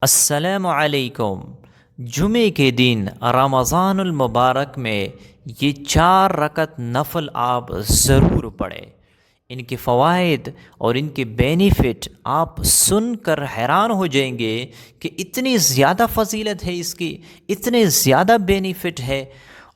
السلام علیکم۔ جمعے کے دن رمضان المبارک میں یہ 4 رکعت نفل آپ ضرور پڑھیں۔ ان کے فوائد اور ان کے بینیفٹ آپ سن کر حیران ہو جائیں گے کہ اتنی زیادہ فضیلت ہے اس کی، اتنے زیادہ بینیفٹ ہے۔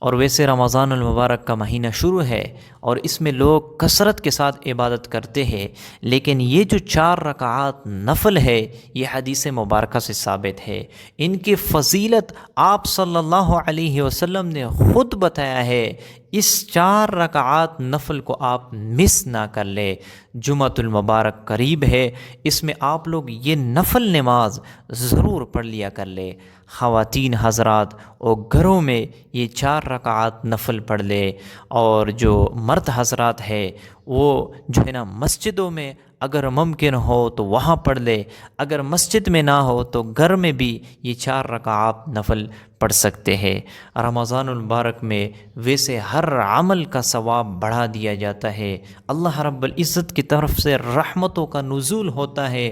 اور ویسے رمضان المبارک کا مہینہ شروع ہے اور اس میں لوگ کثرت کے ساتھ عبادت کرتے ہیں، لیکن یہ جو 4 رکعات نفل ہے یہ حدیث مبارکہ سے ثابت ہے۔ ان کی فضیلت آپ صلی اللہ علیہ وسلم نے خود بتایا ہے۔ اس 4 رکعات نفل کو آپ مس نہ کر لیں۔ جمعۃ المبارک قریب ہے، اس میں آپ لوگ یہ نفل نماز ضرور پڑھ لیا کر لیں۔ خواتین حضرات اور گھروں میں یہ 4 رکعات نفل پڑھ لے، اور جو مرد حضرات ہے وہ جو ہے نا مسجدوں میں اگر ممکن ہو تو وہاں پڑھ لے، اگر مسجد میں نہ ہو تو گھر میں بھی یہ 4 رکعات نفل پڑھ سکتے ہیں۔ رمضان المبارک میں ویسے ہر عمل کا ثواب بڑھا دیا جاتا ہے۔ اللہ رب العزت کی طرف سے رحمتوں کا نزول ہوتا ہے،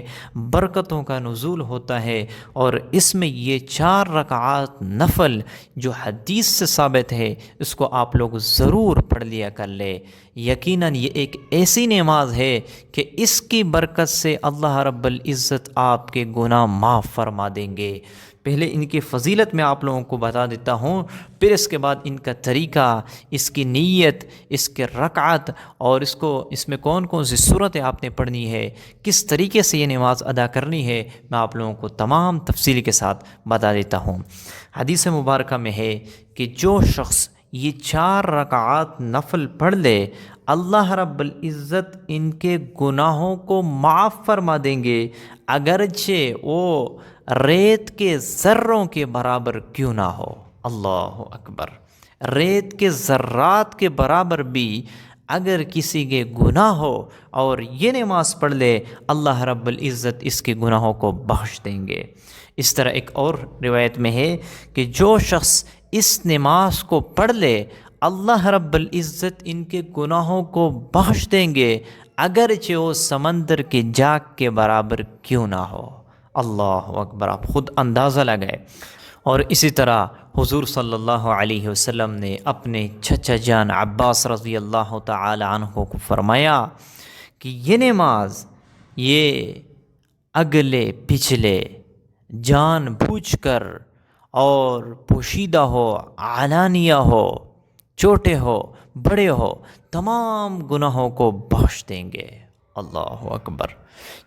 برکتوں کا نزول ہوتا ہے، اور اس میں یہ 4 رکعات نفل جو حدیث سے ثابت ہے اس کو آپ لوگ ضرور پڑھ لیا کر لے۔ یقیناً یہ ایک ایسی نماز ہے کہ اس کی برکت سے اللہ رب العزت آپ کے گناہ معاف فرما دیں گے۔ پہلے ان کی فضیلت میں آپ لوگوں کو بتا دیتا ہوں، پھر اس کے بعد ان کا طریقہ، اس کی نیت، اس کے رکعت، اور اس میں کون کون سی صورتیں آپ نے پڑھنی ہے، کس طریقے سے یہ نماز ادا کرنی ہے، میں آپ لوگوں کو تمام تفصیل کے ساتھ بتا دیتا ہوں۔ حدیث مبارکہ میں ہے کہ جو شخص یہ 4 رکعات نفل پڑھ لے، اللہ رب العزت ان کے گناہوں کو معاف فرما دیں گے، اگرچہ وہ ریت کے ذروں کے برابر کیوں نہ ہو۔ اللہ اکبر! ریت کے ذرات کے برابر بھی اگر کسی کے گناہ ہو اور یہ نماز پڑھ لے، اللہ رب العزت اس کے گناہوں کو بخش دیں گے۔ اس طرح ایک اور روایت میں ہے کہ جو شخص اس نماز کو پڑھ لے، اللہ رب العزت ان کے گناہوں کو بخش دیں گے، اگرچہ وہ سمندر کے جاگ کے برابر کیوں نہ ہو۔ اللہ اکبر! آپ خود اندازہ لگائے۔ اور اسی طرح حضور صلی اللہ علیہ وسلم نے اپنے چچا جان عباس رضی اللہ تعالی عنہ کو فرمایا کہ یہ نماز یہ اگلے پچھلے، جان بوجھ کر اور پوشیدہ ہو، علانیہ ہو، چھوٹے ہو، بڑے ہو، تمام گناہوں کو بخش دیں گے۔ اللہ اکبر!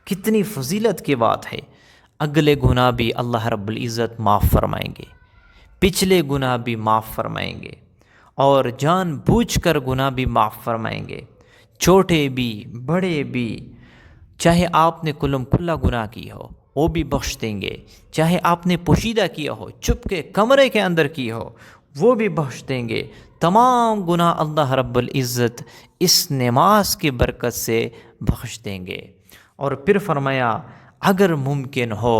کتنی فضیلت کی بات ہے۔ اگلے گناہ بھی اللہ رب العزت معاف فرمائیں گے، پچھلے گناہ بھی معاف فرمائیں گے، اور جان بوجھ کر گناہ بھی معاف فرمائیں گے، چھوٹے بھی بڑے بھی۔ چاہے آپ نے کلم کھلا گناہ کی ہو وہ بھی بخش دیں گے، چاہے آپ نے پوشیدہ کیا ہو، چپ کے کمرے کے اندر کی ہو، وہ بھی بخش دیں گے۔ تمام گناہ اللہ رب العزت اس نماز کی برکت سے بخش دیں گے۔ اور پھر فرمایا اگر ممکن ہو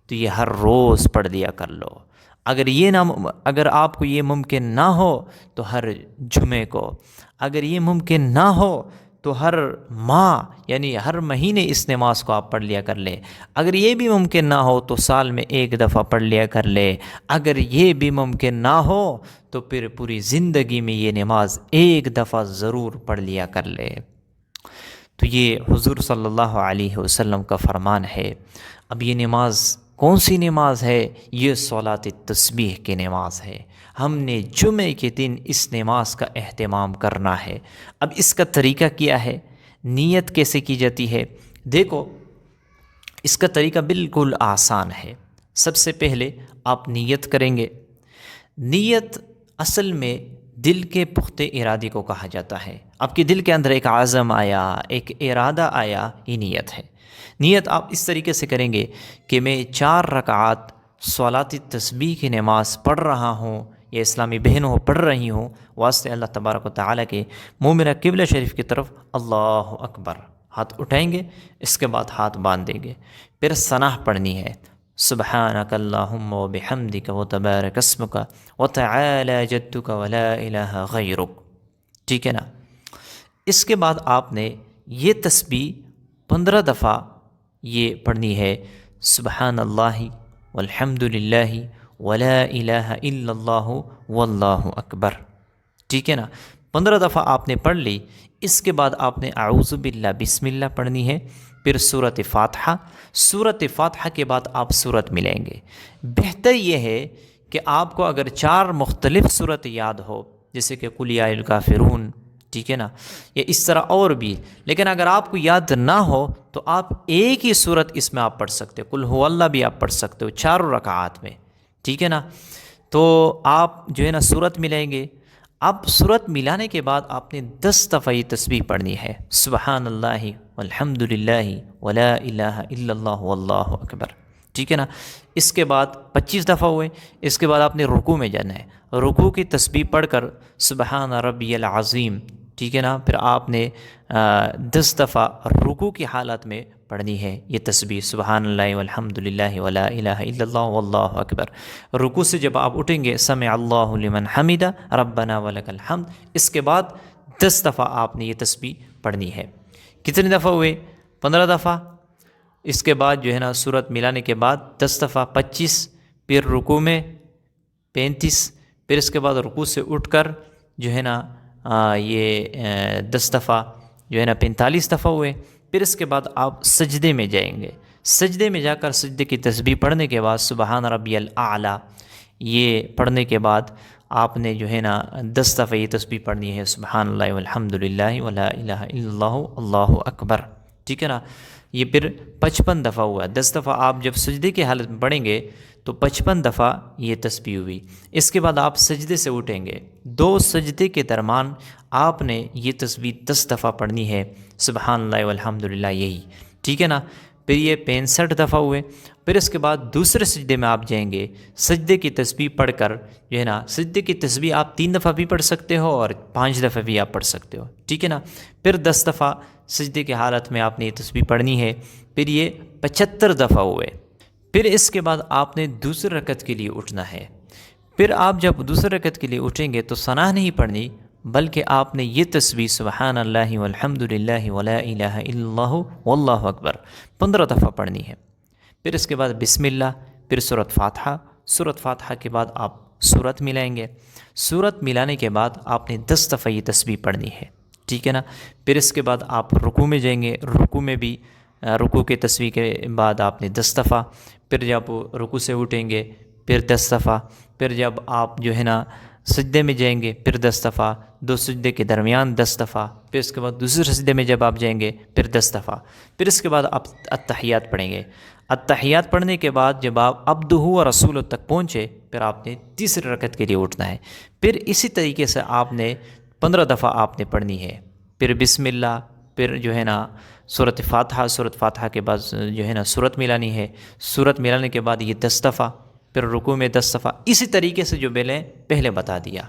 تو یہ ہر روز پڑھ لیا کر لو۔ اگر آپ کو یہ ممکن نہ ہو تو ہر جمعے کو، اگر یہ ممکن نہ ہو تو ہر ماہ یعنی ہر مہینے اس نماز کو آپ پڑھ لیا کر لے۔ اگر یہ بھی ممکن نہ ہو تو سال میں 1 دفعہ پڑھ لیا کر لے۔ اگر یہ بھی ممکن نہ ہو تو پھر پوری زندگی میں یہ نماز 1 دفعہ ضرور پڑھ لیا کر لے۔ تو یہ حضور صلی اللہ علیہ وسلم کا فرمان ہے۔ اب یہ نماز کون سی نماز ہے؟ یہ صلاۃ التسبیح کی نماز ہے۔ ہم نے جمعے کے دن اس نماز کا اہتمام کرنا ہے۔ اب اس کا طریقہ کیا ہے؟ نیت کیسے کی جاتی ہے؟ دیکھو، اس کا طریقہ بالکل آسان ہے۔ سب سے پہلے آپ نیت کریں گے۔ نیت اصل میں دل کے پختہ ارادے کو کہا جاتا ہے۔ آپ کے دل کے اندر ایک عزم آیا، ایک ارادہ آیا، یہ نیت ہے۔ نیت آپ اس طریقے سے کریں گے کہ میں 4 رکعات صلاۃ التسبیح کی نماز پڑھ رہا ہوں، یا اسلامی بہنوں پڑھ رہی ہوں، واسطے اللہ تبارک و تعالیٰ کے، منہ میرا قبلہ شریف کی طرف، اللہ اکبر، ہاتھ اٹھائیں گے، اس کے بعد ہاتھ باندھ دیں گے، پھر ثنا پڑھنی ہے، سبحانک اللہم و بحمدک و تبارک اسمک و تعالی جدک و لا الہ غیرک۔ ٹھیک ہے نا؟ اس کے بعد آپ نے یہ تسبیح 15 دفعہ یہ پڑھنی ہے، سبحان اللہ والحمد للہ ولا الہ الا اللہ واللہ اکبر، ٹھیک ہے نا، 15 دفعہ آپ نے پڑھ لی۔ اس کے بعد آپ نے اعوذ باللہ بسم اللہ پڑھنی ہے، پھر سورۃ فاتحہ، سورۃ فاتحہ کے بعد آپ سورت ملیں گے۔ بہتر یہ ہے کہ آپ کو اگر 4 مختلف سورت یاد ہو، جیسے کہ قل یا الکافرون، ٹھیک ہے نا، یا اس طرح اور بھی، لیکن اگر آپ کو یاد نہ ہو تو آپ ایک ہی سورت اس میں آپ پڑھ سکتے ہو، قل هو اللہ بھی آپ پڑھ سکتے ہو چاروں رکعات میں، ٹھیک ہے نا۔ تو آپ جو ہے نا سورت ملیں گے۔ اب سورت ملانے کے بعد آپ نے 10 دفعہ یہ تسبیح پڑھنی ہے، سبحان اللہ والحمد للہ ولا الہ الا اللہ واللہ اکبر، ٹھیک ہے نا۔ اس کے بعد 25 دفعہ ہوئے، اس کے بعد آپ نے رکوع میں جانا ہے، رکوع کی تسبیح پڑھ کر سبحان ربی العظیم، ٹھیک ہے نا، پھر آپ نے 10 دفعہ رکوع کی حالت میں پڑھنی ہے یہ تسبیح، سبحان اللہ والحمد للہ ولا الہ الا اللہ واللہ اکبر۔ رکوع سے جب آپ اٹھیں گے سمع اللہ لمن حمدہ ربنا ولک الحمد، اس کے بعد 10 دفعہ آپ نے یہ تسبیح پڑھنی ہے۔ کتنی دفعہ ہوئے؟ 15 دفعہ۔ اس کے بعد جو ہے نا سورت ملانے کے بعد 10 دفعہ 25، پھر رکوع میں 35، پھر اس کے بعد رکوع سے اٹھ کر جو ہے نا یہ 10 دفعہ جو ہے نا 45 دفعہ ہوئے۔ پھر اس کے بعد آپ سجدے میں جائیں گے، سجدے میں جا کر سجدے کی تسبیح پڑھنے کے بعد سبحان ربی الاعلیٰ یہ پڑھنے کے بعد آپ نے جو ہے نا 10 دفعہ یہ تسبیح پڑھنی ہے، سبحان اللہ والحمد للہ ولا الہ الا اللہ اللہ اکبر، ٹھیک ہے نا۔ یہ پھر 55 دفعہ ہوا، 10 دفعہ آپ جب سجدے کی حالت میں پڑھیں گے تو 55 دفعہ یہ تسبیح ہوئی۔ اس کے بعد آپ سجدے سے اٹھیں گے، 2 سجدے کے درمیان آپ نے یہ تسبیح 10 دفعہ پڑھنی ہے، سبحان اللہ والحمد للہ یہی، ٹھیک ہے نا۔ پھر یہ 65 دفعہ ہوئے۔ پھر اس کے بعد دوسرے سجدے میں آپ جائیں گے، سجدے کی تسبیح پڑھ کر جو ہے نا سجدے کی تسبیح آپ 3 دفعہ بھی پڑھ سکتے ہو اور 5 دفعہ بھی آپ پڑھ سکتے ہو، ٹھیک ہے نا۔ پھر 10 دفعہ سجدے کی حالت میں آپ نے یہ تسبیح پڑھنی ہے، پھر یہ 75 دفعہ ہوئے۔ پھر اس کے بعد آپ نے دوسری رکعت کے لیے اٹھنا ہے۔ پھر آپ جب دوسری رکعت کے لیے اٹھیں گے تو ثنا نہیں پڑھنی، بلکہ آپ نے یہ تسبیح سبحان اللہ والحمد للہ ولا الہ الا اللہ واللہ اکبر 15 دفعہ پڑھنی ہے۔ پھر اس کے بعد بسم اللہ، پھر سورۃ فاتحہ، سورۃ فاتحہ کے بعد آپ سورت ملائیں گے، سورت ملانے کے بعد آپ نے 10 دفعہ یہ تسبیح پڑھنی ہے، ٹھیک ہے نا۔ پھر اس کے بعد آپ رکوع میں جائیں گے، رکوع میں بھی رکوع کے تسبیح کے بعد آپ نے 10 دفعہ، پھر جب رکوع سے اٹھیں گے پھر 10 دفعہ، پھر جب آپ جو ہے نا سجدے میں جائیں گے پھر 10 دفعہ، 2 سجدے کے درمیان 10 دفعہ، پھر اس کے بعد دوسرے سجدے میں جب آپ جائیں گے پھر 10 دفعہ، پھر اس کے بعد آپ التحیات پڑھیں گے۔ التحیات پڑھنے کے بعد جب آپ عبدہ و رسولہ تک پہنچے پھر آپ نے تیسری رکعت کے لیے اٹھنا ہے۔ پھر اسی طریقے سے آپ نے 15 دفعہ آپ نے پڑھنی ہے، پھر بسم اللہ، پھر جو ہے نا سورۃ فاتحہ، سورۃ فاتحہ کے بعد جو ہے نا سورت ملانی ہے، سورت ملانے کے بعد یہ 10 دفعہ، پھر رکوع میں 10 دفعہ، اسی طریقے سے جو میں نے پہلے بتا دیا۔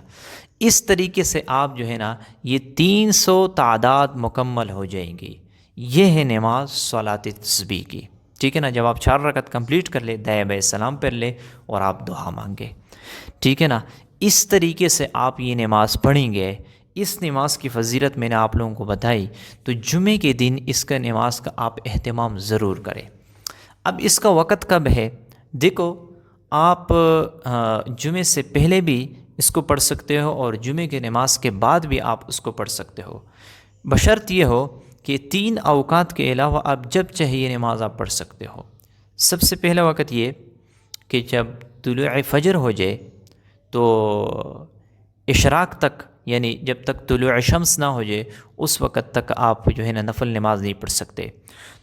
اس طریقے سے آپ جو ہے نا یہ 300 تعداد مکمل ہو جائیں گی۔ یہ ہے نماز صلاۃ تسبیح کی، ٹھیک ہے نا۔ جب آپ 4 رکعت کمپلیٹ کر لے، دائیں بائیں سلام پڑھ لے اور آپ دعا مانگے، ٹھیک ہے نا۔ اس طریقے سے آپ یہ نماز پڑھیں گے۔ اس نماز کی فضیلت میں نے آپ لوگوں کو بتائی، تو جمعے کے دن اس کا نماز کا آپ اہتمام ضرور کریں۔ اب اس کا وقت کب ہے؟ دیکھو، آپ جمعے سے پہلے بھی اس کو پڑھ سکتے ہو اور جمعے کے نماز کے بعد بھی آپ اس کو پڑھ سکتے ہو، بشرط یہ ہو کہ 3 اوقات کے علاوہ آپ جب چاہیے نماز آپ پڑھ سکتے ہو۔ سب سے پہلا وقت یہ کہ جب طلوع فجر ہو جائے تو اشراق تک، یعنی جب تک طلوع شمس نہ ہو جائے اس وقت تک آپ جو ہے نا نفل نماز نہیں پڑھ سکتے۔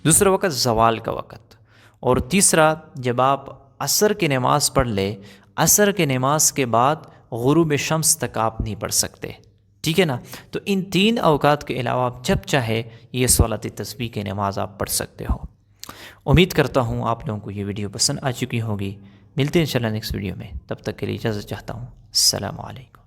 دوسرا وقت زوال کا وقت، اور تیسرا جب آپ عصر کی نماز پڑھ لے، عصر کے نماز کے بعد غروب شمس تک آپ نہیں پڑھ سکتے، ٹھیک ہے نا۔ تو ان 3 اوقات کے علاوہ آپ جب چاہے یہ صلاۃ تسبیح کی نماز آپ پڑھ سکتے ہو۔ امید کرتا ہوں آپ لوگوں کو یہ ویڈیو پسند آ چکی ہوگی۔ ملتے ہیں انشاءاللہ نیکسٹ ویڈیو میں، تب تک کے لیے اجازت چاہتا ہوں۔ السلام علیکم۔